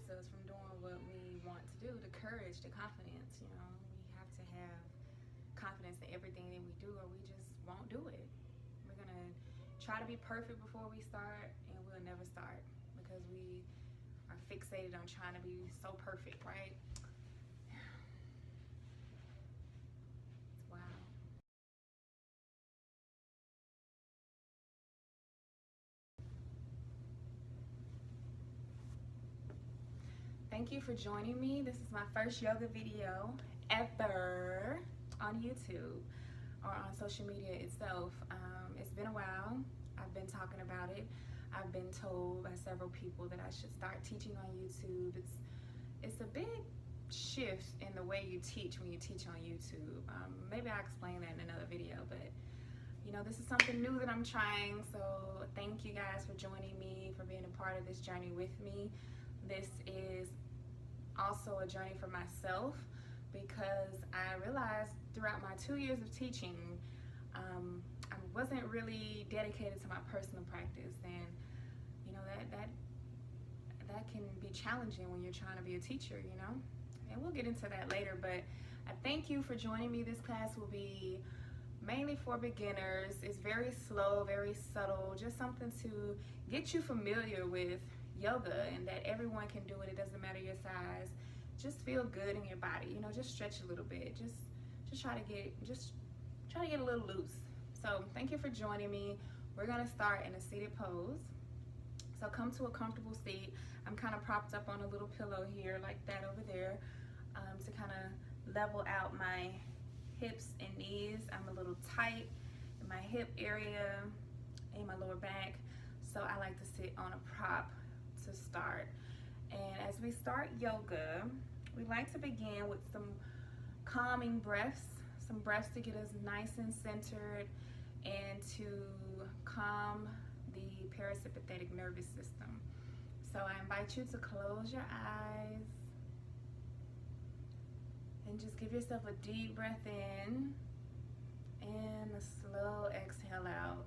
stops us from doing what we want to do. The courage, the confidence, you know. We have to have confidence in everything that we do, or we just won't do it. We're gonna try to be perfect before we start, and we'll never start because we are fixated on trying to be so perfect, right? Wow. Thank you for joining me. This is my first yoga video ever on YouTube or on social media itself. It's been a while. I've been talking about it. I've been told by several people that I should start teaching on YouTube. It's a big shift in the way you teach when you teach on YouTube. Maybe I'll explain that in another video, but you know, this is something new that I'm trying. So thank you guys for joining me, for being a part of this journey with me. This is also a journey for myself because I realized throughout my 2 years of teaching, I wasn't really dedicated to my personal practice, and you know that can be challenging when you're trying to be a teacher, you know. And we'll get into that later. But I thank you for joining me. This class will be mainly for beginners. It's very slow, very subtle, just something to get you familiar with yoga and that everyone can do it. It doesn't matter your size. Just feel good in your body, you know. Just stretch a little bit. Just try to get a little loose. So thank you for joining me. We're gonna start in a seated pose. So come to a comfortable seat. I'm kind of propped up on a little pillow here, like that over there, to kind of level out my hips and knees. I'm a little tight in my hip area and my lower back, so I like to sit on a prop to start. And as we start yoga, we like to begin with some calming breaths, some breaths to get us nice and centered and to calm the parasympathetic nervous system. So I invite you to close your eyes and just give yourself a deep breath in and a slow exhale out.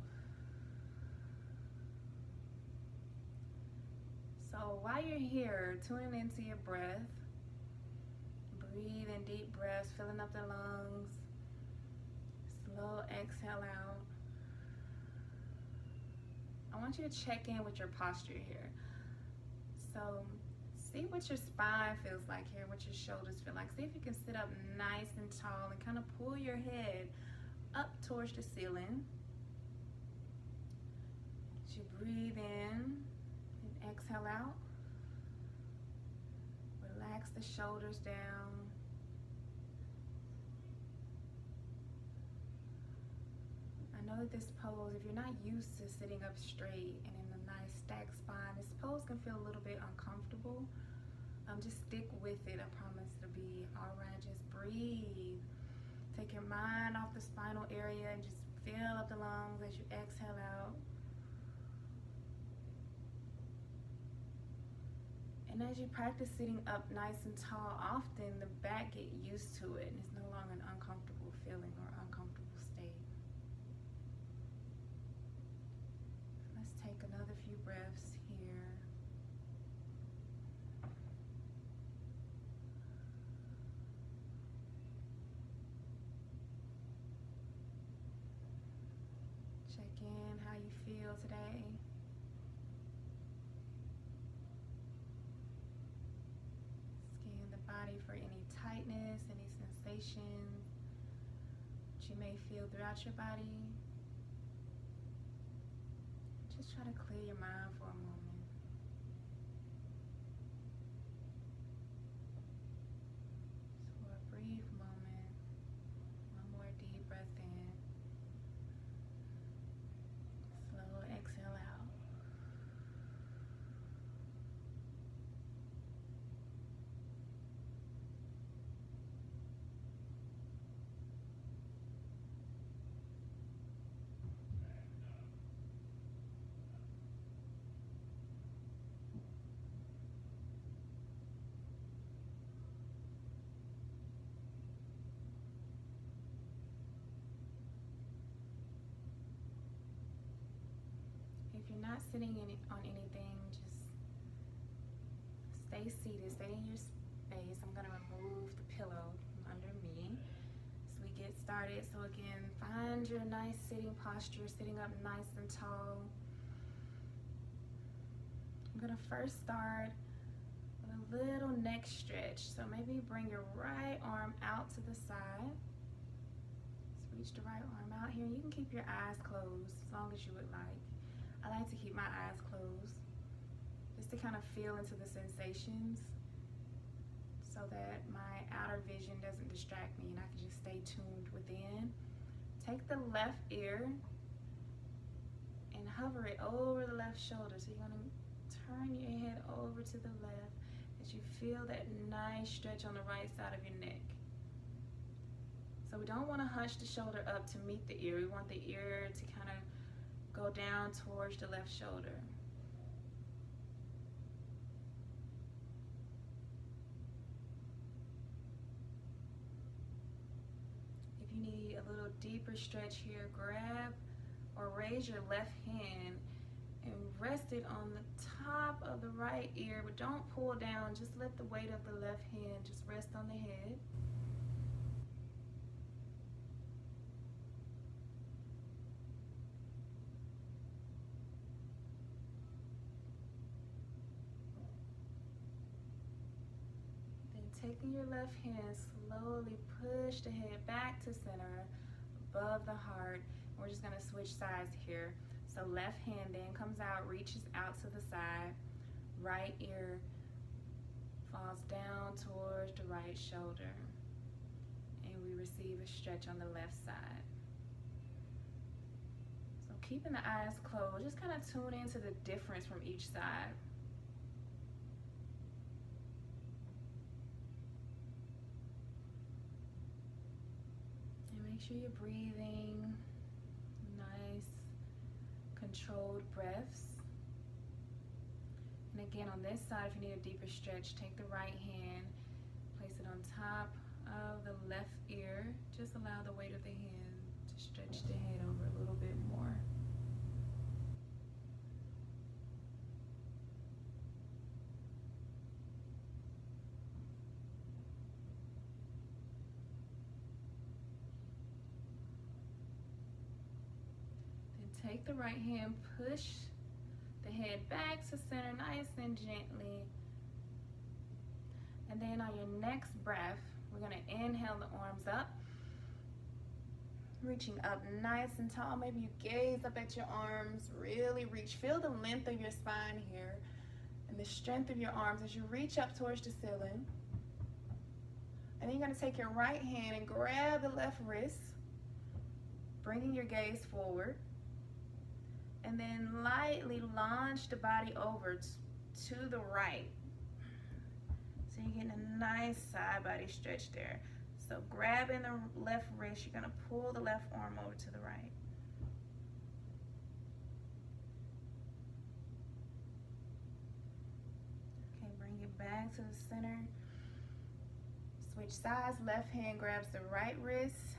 So while you're here, tuning into your breath, breathe in deep breaths, filling up the lungs, slow exhale out. I want you to check in with your posture here. So see what your spine feels like here, what your shoulders feel like. See if you can sit up nice and tall and kind of pull your head up towards the ceiling. As you breathe in and exhale out, relax the shoulders down. I know that this pose, if you're not used to sitting up straight and in a nice stacked spine, this pose can feel a little bit uncomfortable. Just stick with it. I promise it'll be all right. Just breathe. Take your mind off the spinal area and just fill up the lungs as you exhale out. And as you practice sitting up nice and tall, often the back get used to it and it's no longer an uncomfortable feeling or uncomfortable state. Let's take another few breaths here. Check in how you feel today. Scan the body for any tightness, any sensations that you may feel throughout your body. Just try to clear your mind for a moment. So for a brief moment, one more deep breath in. Slow exhale out. If you're not sitting on anything, just Stay seated, stay in your space. I'm gonna remove the pillow from under me as we get started. So again, find your nice sitting posture, sitting up nice and tall. I'm gonna first start with a little neck stretch. So maybe bring your right arm out to the side. Just reach the right arm out here. You can keep your eyes closed as long as you would like. I like to keep my eyes closed just to kind of feel into the sensations so that my outer vision doesn't distract me and I can just stay tuned within. Take the left ear and hover it over the left shoulder. So you're gonna turn your head over to the left as you feel that nice stretch on the right side of your neck. So we don't want to hunch the shoulder up to meet the ear. We want the ear to kind of go down towards the left shoulder. If you need a little deeper stretch here, grab or raise your left hand and rest it on the top of the right ear, but don't pull down. Just let the weight of the left hand just rest on the head. Then taking your left hand, slowly push the head back to center, above the heart. We're just gonna switch sides here. So left hand then comes out, reaches out to the side. Right ear falls down towards the right shoulder. And we receive a stretch on the left side. So keeping the eyes closed, just kind of tune into the difference from each side. And make sure you're breathing nice, controlled breaths. And again, on this side, if you need a deeper stretch, take the right hand, place it on top of the left ear. Just allow the weight of the hand to stretch the head over a little bit more. Then take the right hand, push the head back to center nice and gently. And then on your next breath, we're going to inhale the arms up, reaching up nice and tall. Maybe you gaze up at your arms, really reach. Feel the length of your spine here and the strength of your arms as you reach up towards the ceiling. And then you're going to take your right hand and grab the left wrist, bringing your gaze forward. And then lightly launch the body over to the right. So you're getting a nice side body stretch there. So grabbing the left wrist, you're gonna pull the left arm over to the right. Okay, bring it back to the center. Switch sides, left hand grabs the right wrist.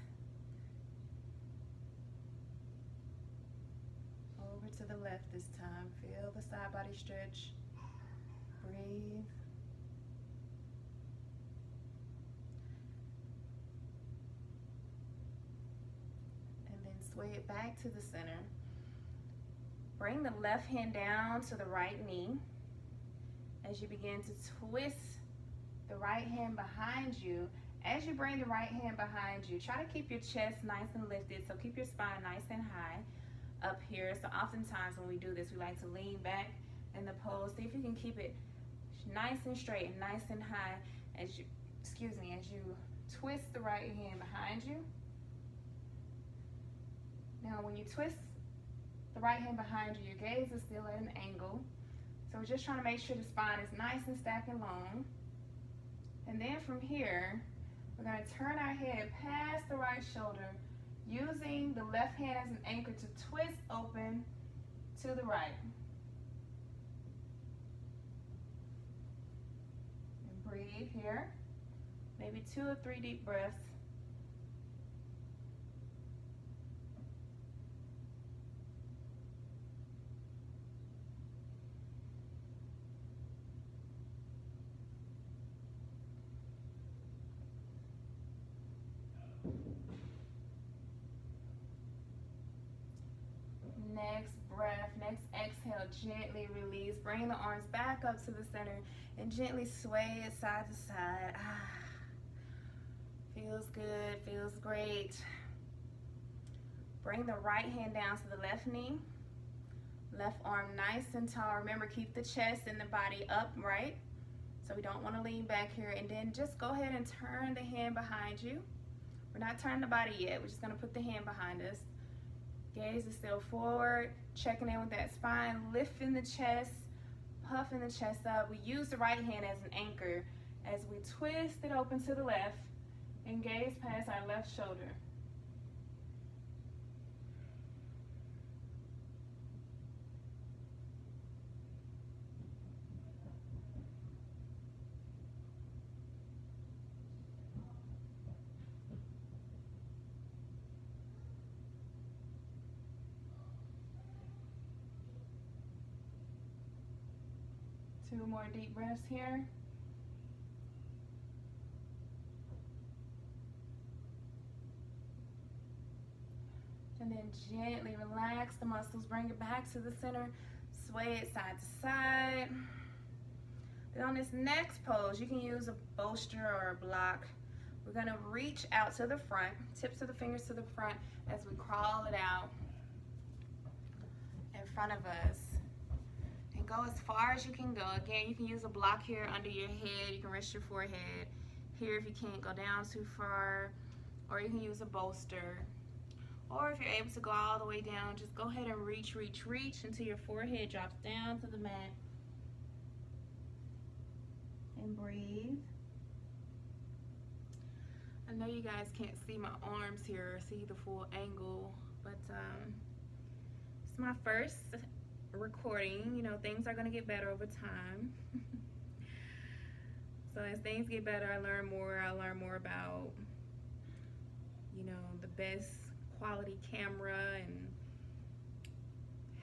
To the left this time. Feel the side body stretch. Breathe. And then sway it back to the center. Bring the left hand down to the right knee as you begin to twist the right hand behind you. As you bring the right hand behind you, try to keep your chest nice and lifted, so keep your spine nice and high up here. So oftentimes when we do this, we like to lean back in the pose. See if you can keep it nice and straight and nice and high as you, as you twist the right hand behind you. Now when you twist the right hand behind you, your gaze is still at an angle. So we're just trying to make sure the spine is nice and stacked and long. And then from here, we're going to turn our head past the right shoulder, using the left hand as an anchor to twist open to the right. And breathe here. Maybe 2 or 3 deep breaths. exhale, gently release. Bring the arms back up to the center and gently sway it side to side. Feels good, feels great. Bring the right hand down to the left knee. Left arm nice and tall. Remember, keep the chest and the body upright. So we don't want to lean back here. And then just go ahead and turn the hand behind you. We're not turning the body yet. We're just going to put the hand behind us. Gaze is still forward. Checking in with that spine. Lifting the chest. Puffing the chest up. We use the right hand as an anchor as we twist it open to the left and gaze past our left shoulder. Two more deep breaths here. And then gently relax the muscles, bring it back to the center, sway it side to side. Then on this next pose, you can use a bolster or a block. We're gonna reach out to the front, tips of the fingers to the front as we crawl it out in front of us. And go as far as you can go. Again, you can use a block here under your head. You can rest your forehead. Here, if you can't go down too far, or you can use a bolster. Or if you're able to go all the way down, just go ahead and reach, reach, reach until your forehead drops down to the mat. And breathe. I know you guys can't see my arms here or see the full angle, but it's my first recording. You know, things are going to get better over time. So as things get better, I learn more about, you know, the best quality camera and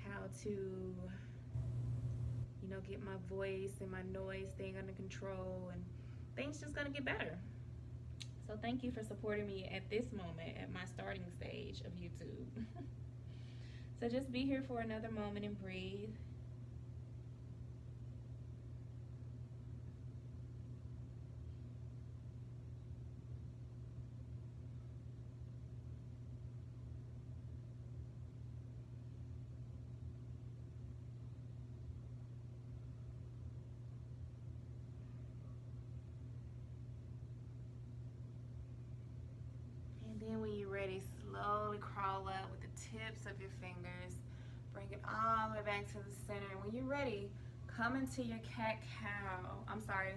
how to, you know, get my voice and my noise thing under control, and things just gonna get better. So thank you for supporting me at this moment, at my starting stage of YouTube. So just be here for another moment and breathe. Then when you're ready, slowly crawl up with the tips of your fingers. Bring it all the way back to the center. And when you're ready, come into your cat-cow. I'm sorry,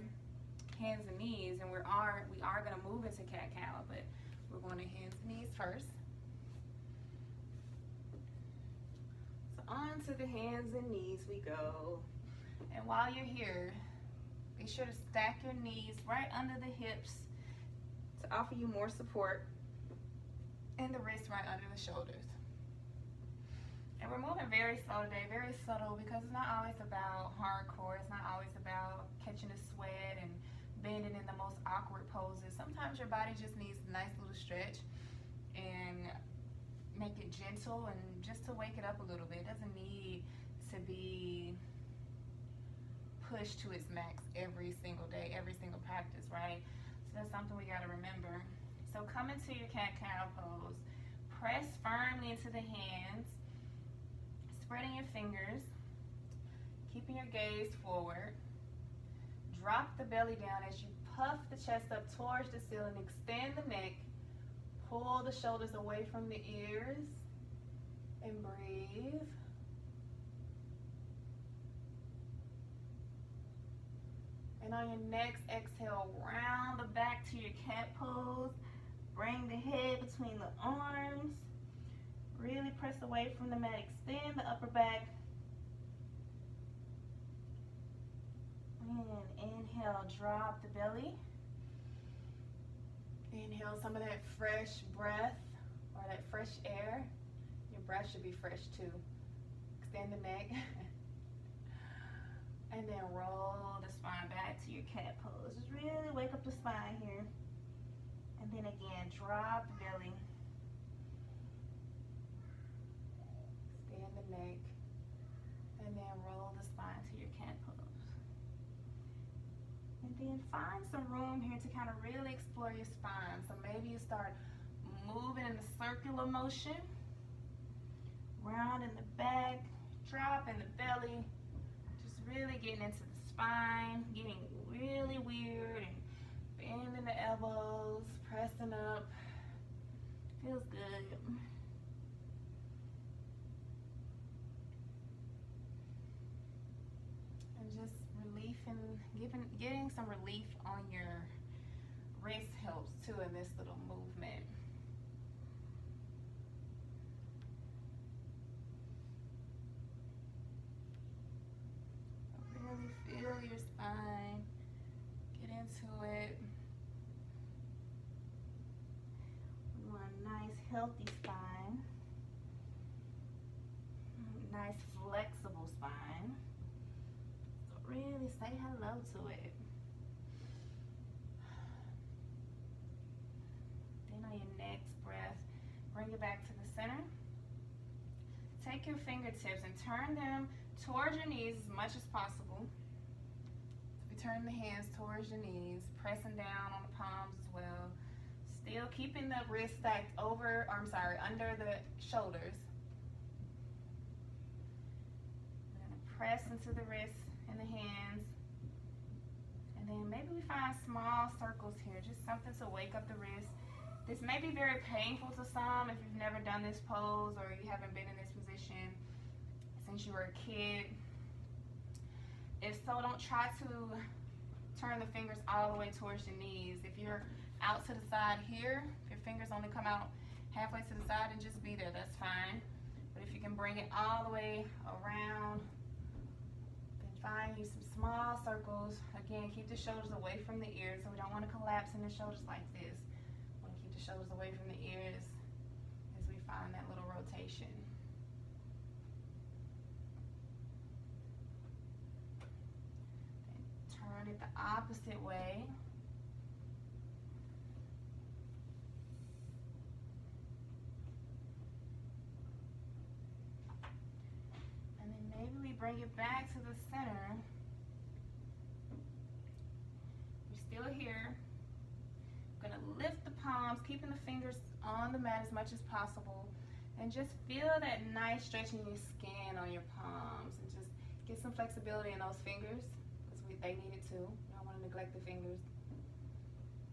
hands and knees. And we are going to move into cat-cow, but we're going to hands and knees first. So on to the hands and knees we go. And while you're here, be sure to stack your knees right under the hips to offer you more support. And the wrists right under the shoulders. And we're moving very slow today, very subtle, because it's not always about hardcore. It's not always about catching a sweat and bending in the most awkward poses. Sometimes your body just needs a nice little stretch and make it gentle and just to wake it up a little bit. It doesn't need to be pushed to its max every single day, every single practice, right? So that's something we got to remember. So come into your cat-cow pose. Press firmly into the hands, spreading your fingers, keeping your gaze forward. Drop the belly down as you puff the chest up towards the ceiling. Extend the neck. Pull the shoulders away from the ears. And breathe. And on your next exhale, round the back to your cat pose. Bring the head between the arms. Really press away from the mat. Extend the upper back. And inhale, drop the belly. Inhale some of that fresh breath or that fresh air. Your breath should be fresh too. Extend the neck. And then roll the spine back to your cat pose. Just really wake up the spine here. And then again, drop the belly. Extend the neck. And then roll the spine to your cat pose. And then find some room here to kind of really explore your spine. So maybe you start moving in the circular motion, round in the back, drop in the belly, just really getting into the spine, getting really weird, and bending the elbows, pressing up. Feels good. And just relief and getting some relief on your wrist helps too in this little movement. Really feel your spine. Get into it. We want a nice healthy spine. Nice flexible spine. So really say hello to it. Then on your next breath, bring it back to the center. Take your fingertips and turn them towards your knees as much as possible. We turn the hands towards your knees, pressing down on the palms as well. Still keeping the wrist stacked under the shoulders. We're gonna press into the wrists and the hands. And then maybe we find small circles here, just something to wake up the wrist. This may be very painful to some if you've never done this pose or you haven't been in this position since you were a kid. If so, don't try to turn the fingers all the way towards your knees. If you're out to the side here, if your fingers only come out halfway to the side, and just be there, that's fine. But if you can bring it all the way around, then find you some small circles. Again, keep the shoulders away from the ears, so we don't want to collapse in the shoulders like this. We want to keep the shoulders away from the ears as we find that little rotation. Turn it the opposite way. And then maybe we bring it back to the center. You're still here. I'm gonna lift the palms, keeping the fingers on the mat as much as possible. And just feel that nice stretch in your skin on your palms. And just get some flexibility in those fingers. They need it too. You don't want to neglect the fingers.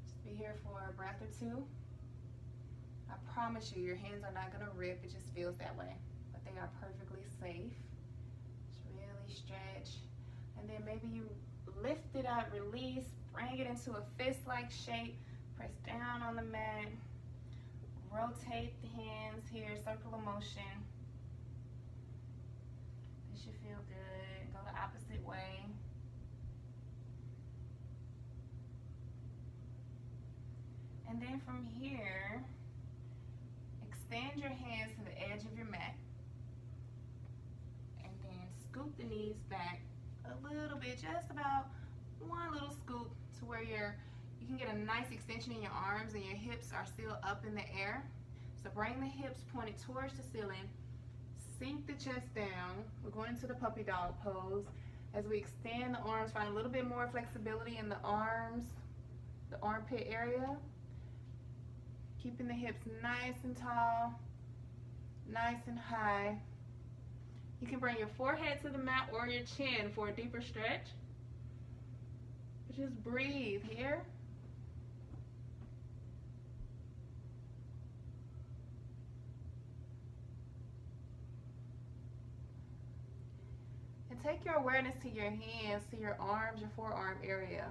Just be here for a breath or two. I promise you, your hands are not going to rip. It just feels that way. But they are perfectly safe. Just really stretch. And then maybe you lift it up, release, bring it into a fist-like shape. Press down on the mat. Rotate the hands here, circular motion. This should feel good. Go the opposite way. And then from here, extend your hands to the edge of your mat. And then scoop the knees back a little bit, just about one little scoop to where you can get a nice extension in your arms and your hips are still up in the air. So bring the hips pointed towards the ceiling. Sink the chest down. We're going into the puppy dog pose. As we extend the arms, find a little bit more flexibility in the arms, the armpit area. Keeping the hips nice and tall, nice and high. You can bring your forehead to the mat or your chin for a deeper stretch. Just breathe here. And take your awareness to your hands, to your arms, your forearm area.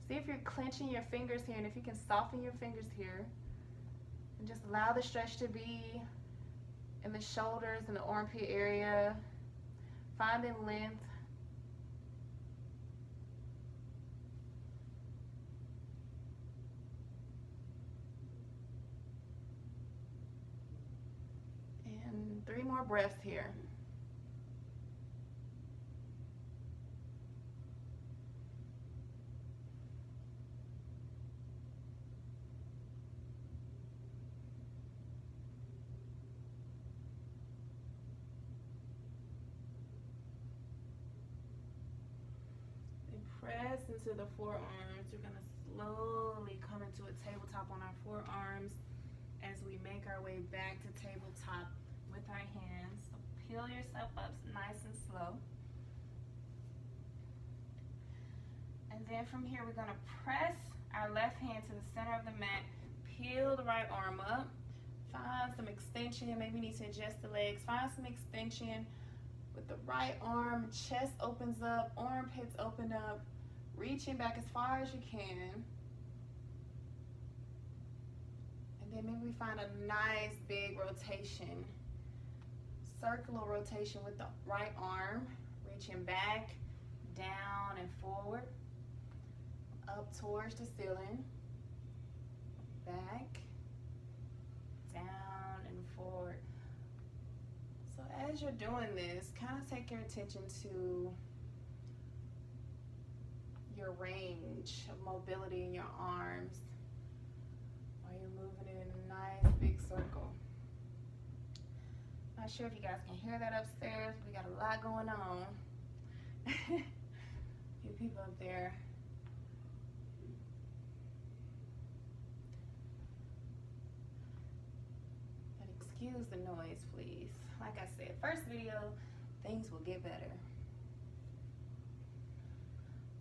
See if you're clenching your fingers here, and if you can soften your fingers here. And just allow the stretch to be in the shoulders and the armpit area. Finding length. And 3 more breaths here. press into the forearms. We're gonna slowly come into a tabletop on our forearms as we make our way back to tabletop with our hands. So peel yourself up nice and slow. And then from here, we're gonna press our left hand to the center of the mat, peel the right arm up, find some extension. Maybe you need to adjust the legs. Find some extension with the right arm. Chest opens up, armpits open up, reaching back as far as you can. And then maybe we find a nice big rotation, circular rotation with the right arm, reaching back, down and forward, up towards the ceiling, back, down and forward. So as you're doing this, kind of take your attention to your range of mobility in your arms while you're moving in a nice big circle. Not sure if you guys can hear that upstairs. We got a lot going on. A few people up there. But excuse the noise, please. Like I said, first video, things will get better.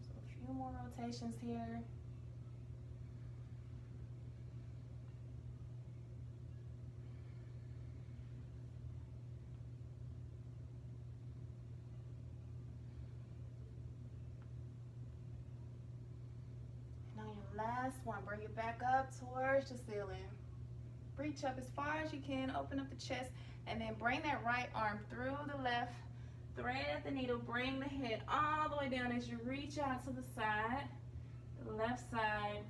So a few more rotations here. And on your last one, bring it back up towards the ceiling. Reach up as far as you can, open up the chest, and then bring that right arm through the left, thread the needle, bring the head all the way down as you reach out to the side, the left side.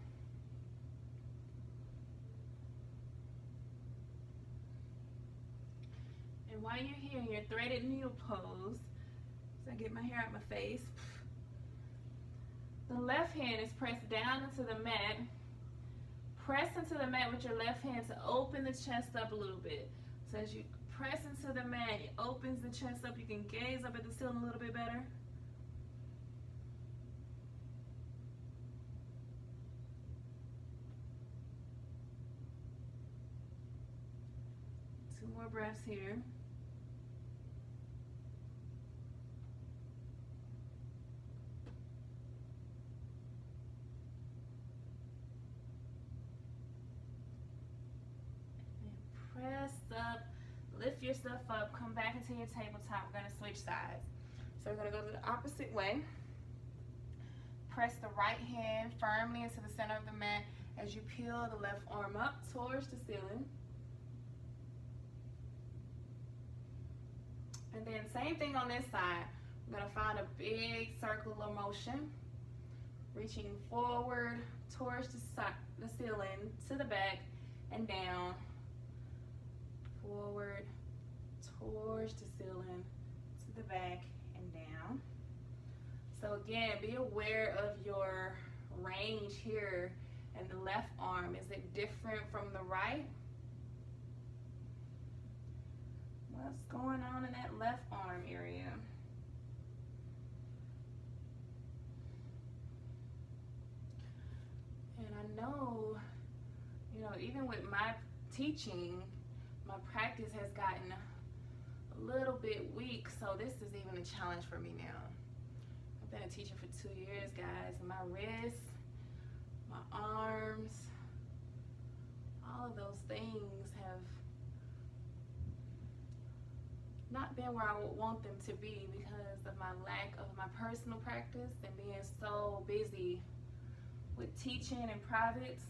And while you're here in your threaded needle pose, so I get my hair out my face, the left hand is pressed down into the mat. Press into the mat with your left hand to open the chest up a little bit. So as you press into the mat, it opens the chest up. You can gaze up at the ceiling a little bit better. Two more breaths here. Press up, lift yourself up, come back into your tabletop. We're gonna switch sides. So we're gonna go the opposite way. Press the right hand firmly into the center of the mat as you peel the left arm up towards the ceiling. And then same thing on this side. We're gonna find a big circular motion, reaching forward towards the ceiling, to the back and down. Forward, towards the ceiling, to the back and down. So again, be aware of your range here and the left arm. Is it different from the right? What's going on in that left arm area? And I know, even with my teaching, my practice has gotten a little bit weak, so this is even a challenge for me now. I've been a teacher for 2 years, guys, and my wrists, my arms, all of those things have not been where I would want them to be because of my lack of my personal practice and being so busy with teaching and privates.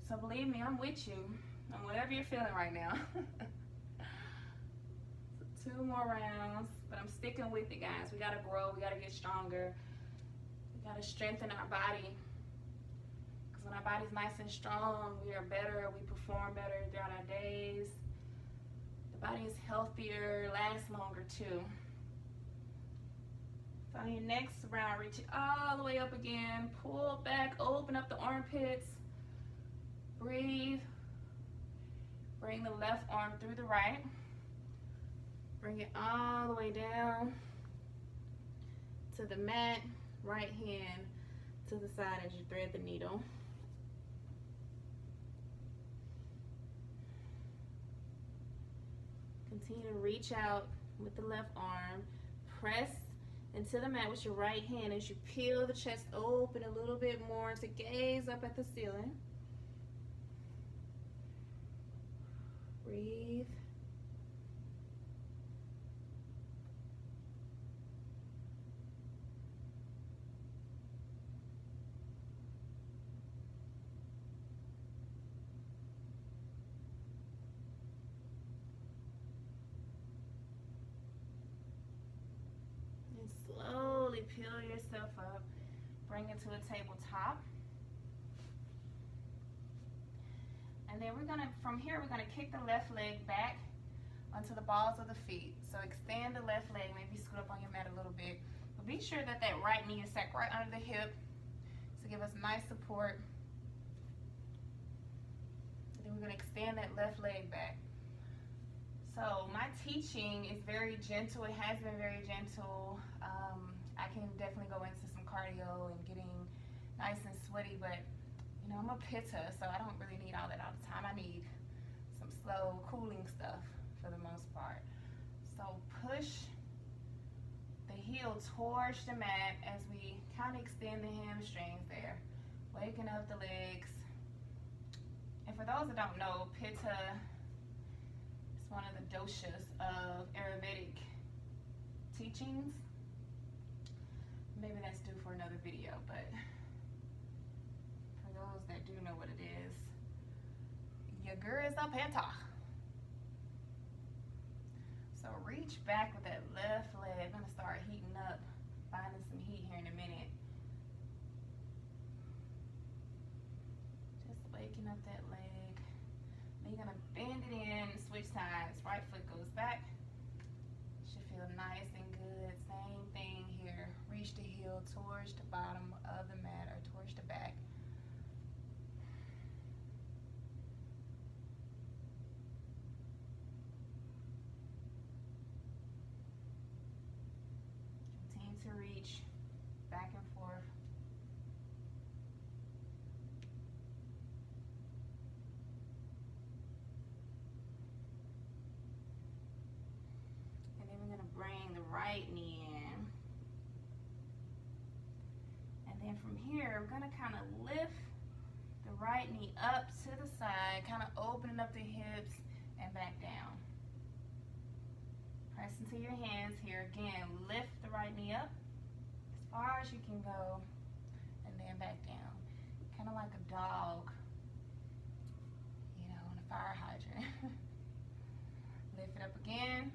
So believe me, I'm with you on whatever you're feeling right now. So 2 more rounds, but I'm sticking with it, guys. We gotta grow, we gotta get stronger. We gotta strengthen our body. Because when our body's nice and strong, we are better, we perform better throughout our days. The body is healthier, lasts longer too. So on your next round, reach it all the way up again. Pull back, open up the armpits. Breathe. Bring the left arm through the right. Bring it all the way down. to the mat, right hand to the side as you thread the needle. Continue to reach out with the left arm. Press into the mat with your right hand as you peel the chest open a little bit more to gaze up at the ceiling. Breathe. Slowly peel yourself up, bring it to a tabletop. And then from here, we're gonna kick the left leg back onto the balls of the feet. So extend the left leg, maybe scoot up on your mat a little bit. But be sure that that right knee is stacked right under the hip to give us nice support. And then we're gonna extend that left leg back. So my teaching is very gentle. It has been very gentle. I can definitely go into some cardio and getting nice and sweaty, but you know, I'm a pitta, so I don't really need all that all the time. I need some slow, cooling stuff for the most part. So push the heel towards the mat as we kind of extend the hamstrings there, waking up the legs. And for those that don't know, pitta is one of the doshas of Ayurvedic teachings. Maybe that's due for another video, but for those that do know what it is, Yagur is a pitta. So reach back with that left leg. I'm gonna start heating up, finding some heat here in a minute. Just waking up that leg. Then you're gonna bend it in, switch sides. Right foot goes back. Should feel nice and good. Same thing here. Reach the heel towards the bottom of the mat or towards the back. Continue to reach back and forth. And then we're going to bring the right knee in. And then from here, we're going to kind of lift the right knee up to the side, kind of opening up the hips and back down. Press into your hands here. Again, lift the right knee up as far as you can go and then back down. Kind of like a dog, you know, in a fire hydrant. Lift it up again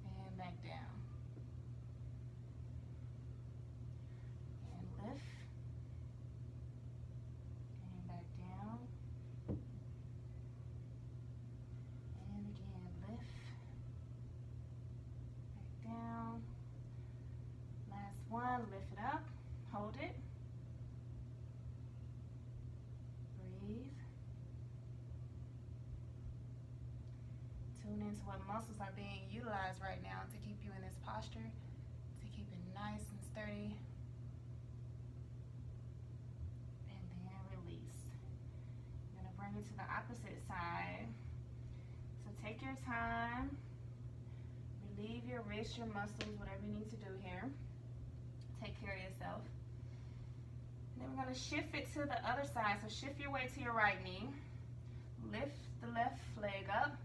and back down. And lift and back down. And again, lift, back down. Last one, lift it up, hold it. Breathe. Tune into what muscles are being utilized right now to keep you in this posture, to keep it nice and sturdy. And then release. You're gonna bring it to the opposite side. So take your time, relieve your wrists, your muscles, whatever you need to do here. Take care of yourself. And then we're gonna shift it to the other side. So shift your way to your right knee. Lift the left leg up.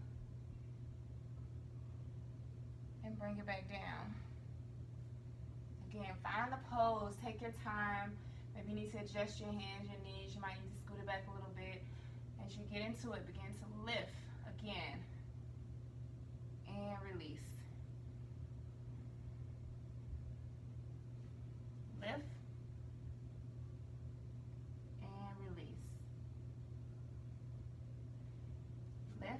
And bring it back down. Again, find the pose, take your time. Maybe you need to adjust your hands, your knees. You might need to scoot it back a little bit. As you get into it, begin to lift again. And release. Lift. And release. Lift.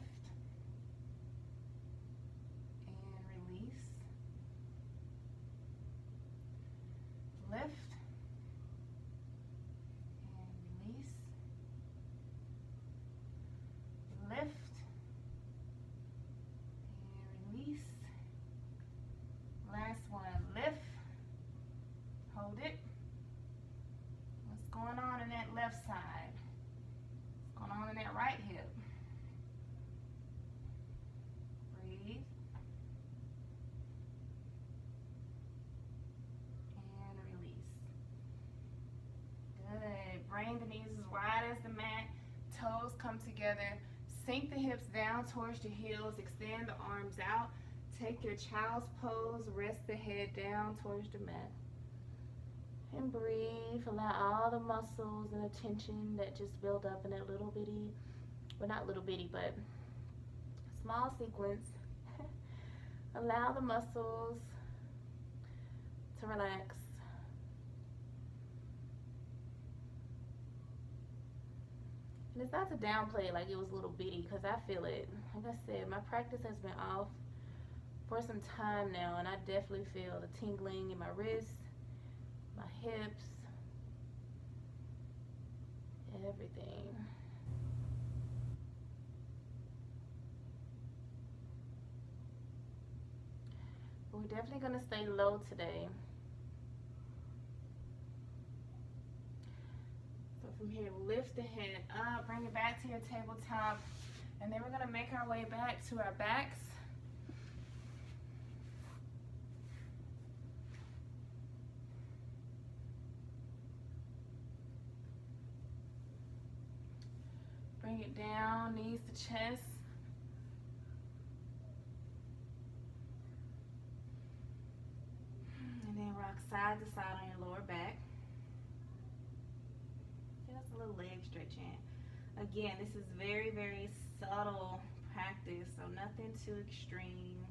Lift and release. Lift and release. Last one, lift come together. Sink the hips down towards the heels. Extend the arms out. Take your child's pose. Rest the head down towards the mat. And breathe. Allow all the muscles and the tension that just build up in that little bitty, well, not little bitty, but small sequence. Allow the muscles to relax. And it's not to downplay it like it was little bitty, because I feel it. Like I said, my practice has been off for some time now, and I definitely feel the tingling in my wrists, my hips, everything. But we're definitely going to stay low today. So from here, lift the head up, bring it back to your tabletop, and then we're going to make our way back to our backs. Bring it down, knees to chest. And then rock side to side on your lower back. Just a little leg stretching. Again, this is very, very subtle practice, so nothing too extreme.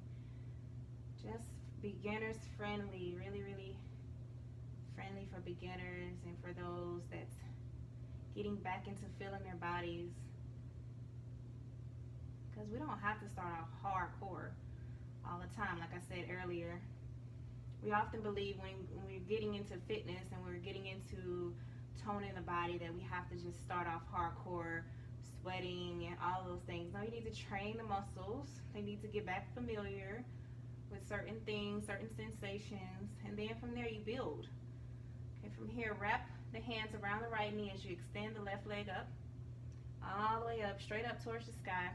Just beginners friendly, really, really friendly for beginners and for those that's getting back into feeling their bodies. Because we don't have to start off hardcore all the time. Like I said earlier, we often believe when we're getting into fitness and we're getting into toning the body that we have to just start off hardcore, sweating and all those things. No, you need to train the muscles. They need to get back familiar with certain things, certain sensations, and then from there you build. Okay, from here, wrap the hands around the right knee as you extend the left leg up, all the way up, straight up towards the sky.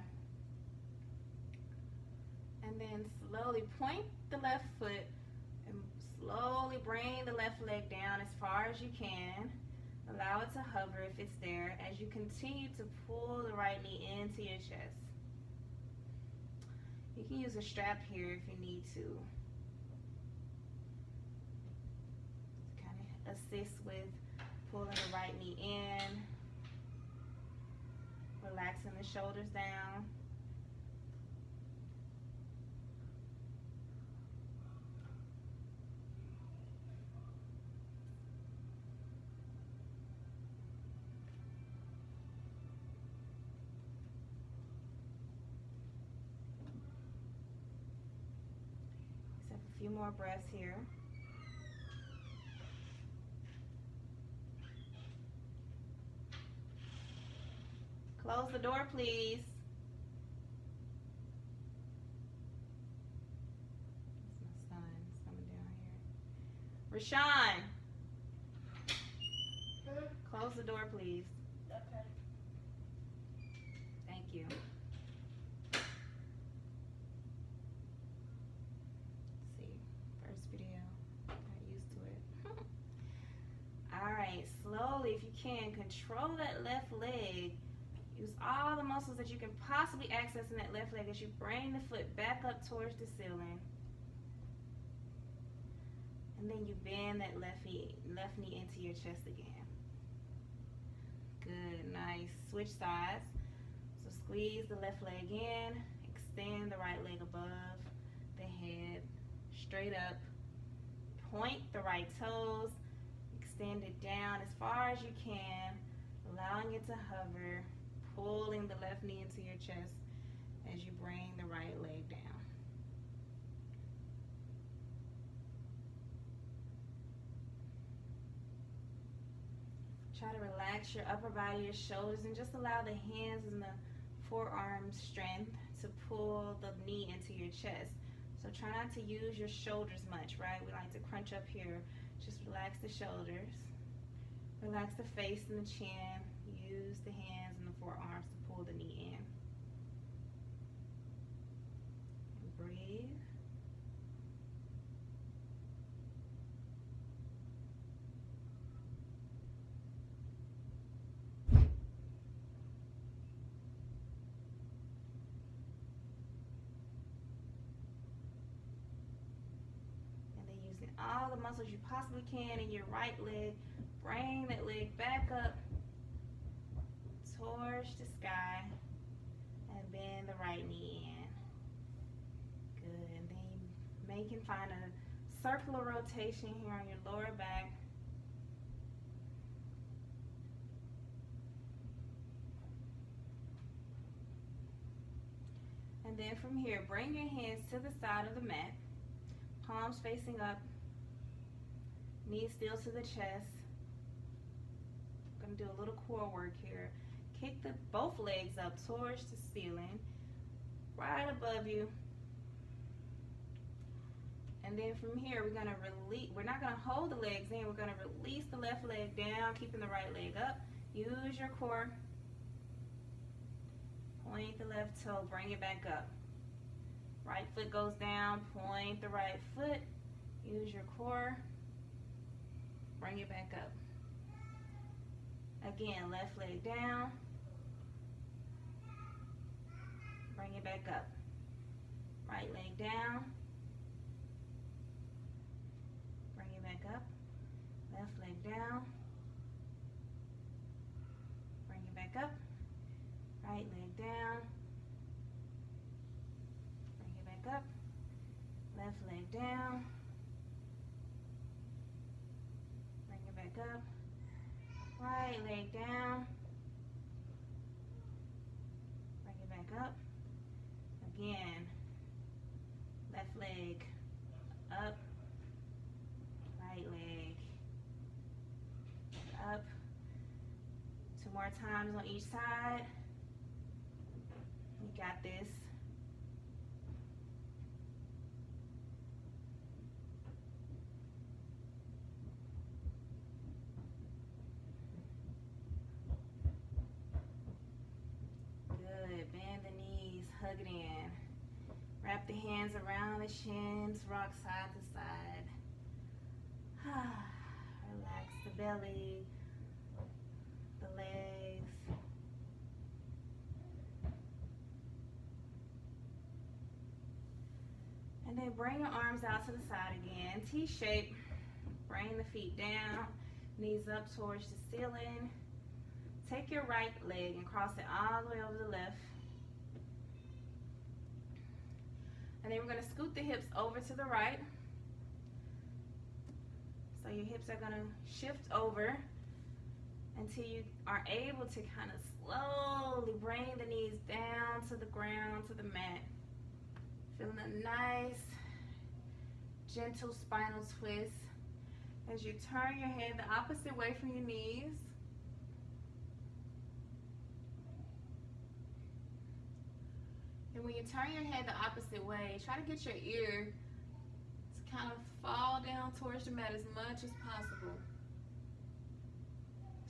And then slowly point the left foot and slowly bring the left leg down as far as you can. Allow it to hover if it's there as you continue to pull the right knee into your chest. You can use a strap here if you need to kind of assist with pulling the right knee in, relaxing the shoulders down. A few more breaths here. Close the door, please. That's my son. He's coming down here. Rashawn, close the door, please. Okay. Thank you. Slowly, if you can, control that left leg. Use all the muscles that you can possibly access in that left leg as you bring the foot back up towards the ceiling. And then you bend that left knee into your chest again. Good, nice. Switch sides. So squeeze the left leg in, extend the right leg above the head, straight up. Point the right toes. Extend it down as far as you can, allowing it to hover, pulling the left knee into your chest as you bring the right leg down. Try to relax your upper body, your shoulders, and just allow the hands and the forearm strength to pull the knee into your chest. So try not to use your shoulders much, right? We like to crunch up here. Just relax the shoulders, relax the face and the chin, use the hands and the forearms to pull the knee in. And breathe. all the muscles you possibly can in your right leg. Bring that leg back up towards the sky and bend the right knee in. Good. And then you can find a circular rotation here on your lower back. And then from here, bring your hands to the side of the mat, palms facing up, knees still to the chest. I'm going to do a little core work here. Kick both legs up towards the ceiling, right above you. And then from here, we're going to release. We're not going to hold the legs in. We're going to release the left leg down, keeping the right leg up. Use your core. Point the left toe, bring it back up. Right foot goes down, point the right foot. Use your core. Bring it back up. Again, left leg down. Bring it back up. Right leg down. Bring it back up. Left leg down. Bring it back up. Right leg down. Bring it back up. Left leg down. Bring it back up. Right leg down. Bring it back up. Again. Left leg up. Right leg up. 2 more times on each side. You got this. Good. Bend the knees, hug it in. Wrap the hands around the shins, rock side to side. Relax the belly, the legs. And then bring your arms out to the side again. T-shape. Bring the feet down, knees up towards the ceiling. Take your right leg and cross it all the way over the left. And then we're going to scoot the hips over to the right. So your hips are going to shift over until you are able to kind of slowly bring the knees down to the ground, to the mat. Feeling a nice, gentle spinal twist as you turn your head the opposite way from your knees. And when you turn your head the opposite way, try to get your ear to kind of fall down towards the mat as much as possible.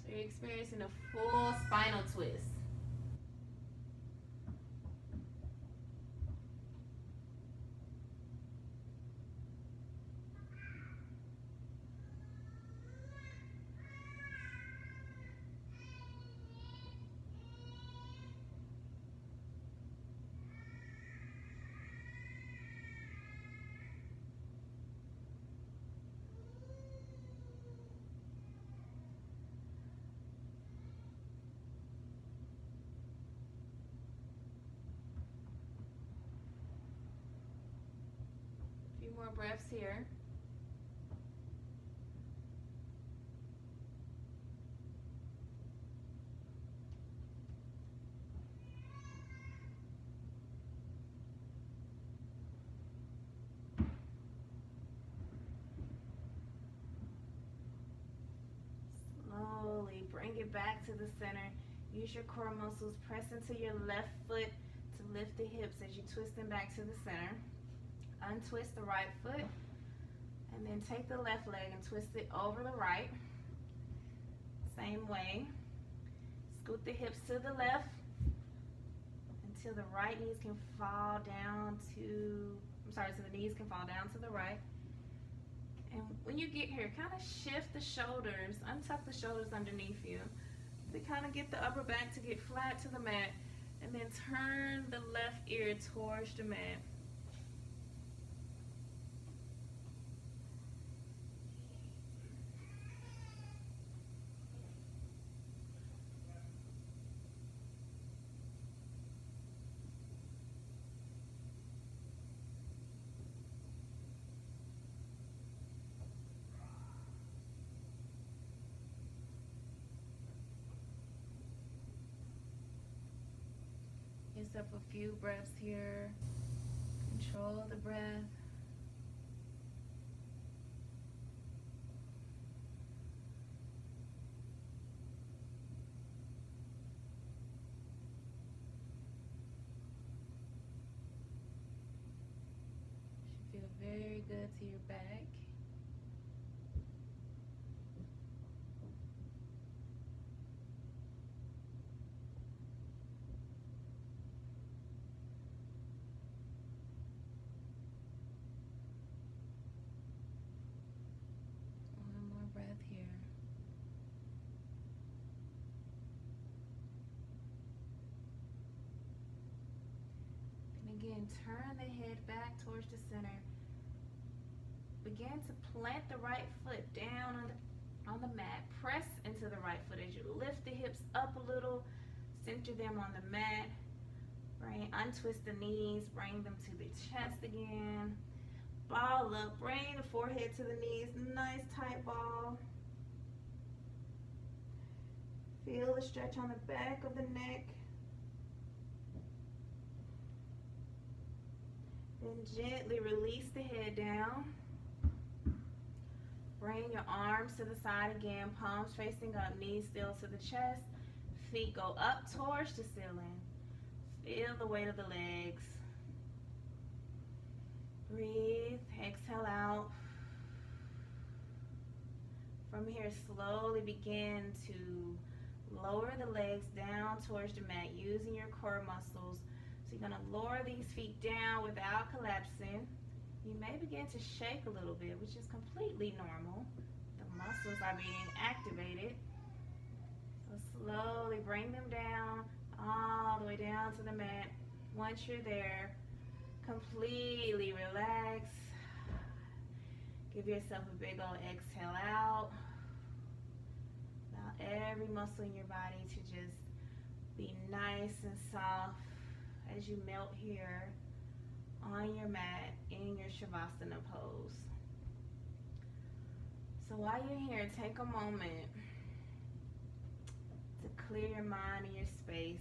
So you're experiencing a full spinal twist. More breaths here. Slowly bring it back to the center. Use your core muscles. Press into your left foot to lift the hips as you twist them back to the center. Untwist the right foot and then take the left leg and twist it over the right. Same way. Scoot the hips to the left until the right knees can fall down to, so the knees can fall down to the right. And when you get here, kind of shift the shoulders, untuck the shoulders underneath you to kind of get the upper back to get flat to the mat, and then turn the left ear towards the mat. yourself a few breaths here. Control the breath. Should feel very good to your back. Breath here. And again, turn the head back towards the center. Begin to plant the right foot down on the mat. Press into the right foot as you lift the hips up a little. Center them on the mat. Untwist the knees. Bring them to the chest again. Ball up, bring the forehead to the knees, nice tight ball. Feel the stretch on the back of the neck. Then gently release the head down. Bring your arms to the side again, palms facing up, knees still to the chest. Feet go up towards the ceiling. Feel the weight of the legs. Breathe, exhale out. From here, slowly begin to lower the legs down towards the mat using your core muscles. So you're gonna lower these feet down without collapsing. You may begin to shake a little bit, which is completely normal. The muscles are being activated. So slowly bring them down, all the way down to the mat. Once you're there, completely relax. Give yourself a big old exhale out. Allow every muscle in your body to just be nice and soft as you melt here on your mat in your Savasana pose. So while you're here, take a moment to clear your mind and your space.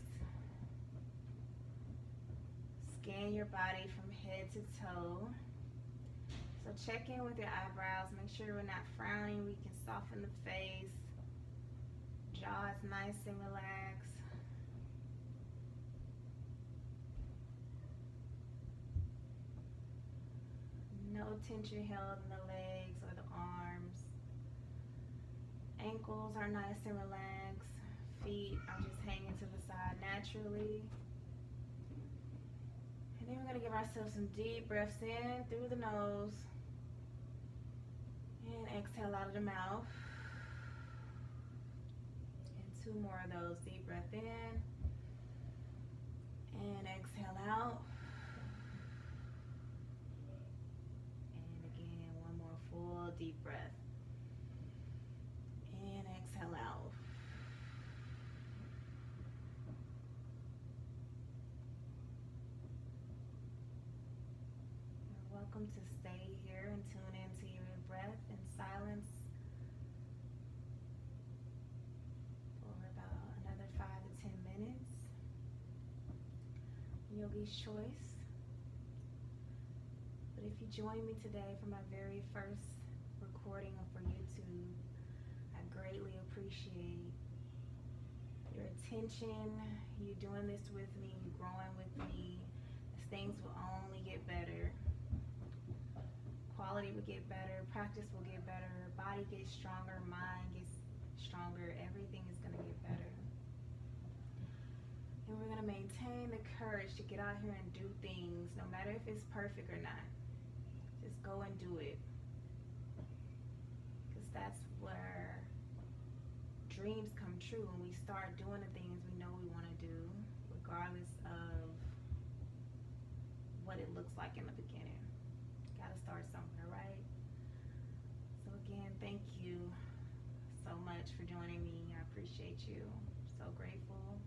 Scan your body from head to toe. So check in with your eyebrows. Make sure we're not frowning. We can soften the face. Jaw is nice and relaxed. No tension held in the legs or the arms. Ankles are nice and relaxed. Feet are just hanging to the side naturally. And then we're going to give ourselves some deep breaths in through the nose. And exhale out of the mouth. And 2 more of those. Deep breath in. And exhale out. And again, 1 more full deep breath. And exhale out. You're welcome to stay here and tune into your breath in silence for about another 5 to 10 minutes. Yogi's choice. But if you join me today for my very first recording for YouTube, I greatly appreciate your attention, you doing this with me, you growing with me, as things will only get better. Quality will get better, practice will get better, body gets stronger, mind gets stronger, everything is going to get better. And we're going to maintain the courage to get out here and do things, no matter if it's perfect or not. Just go and do it. Because that's where dreams come true, when we start doing the things we know we want to do, regardless of what it looks like in the beginning. Gotta start somewhere, right? So again, thank you so much for joining me. I appreciate you. So grateful.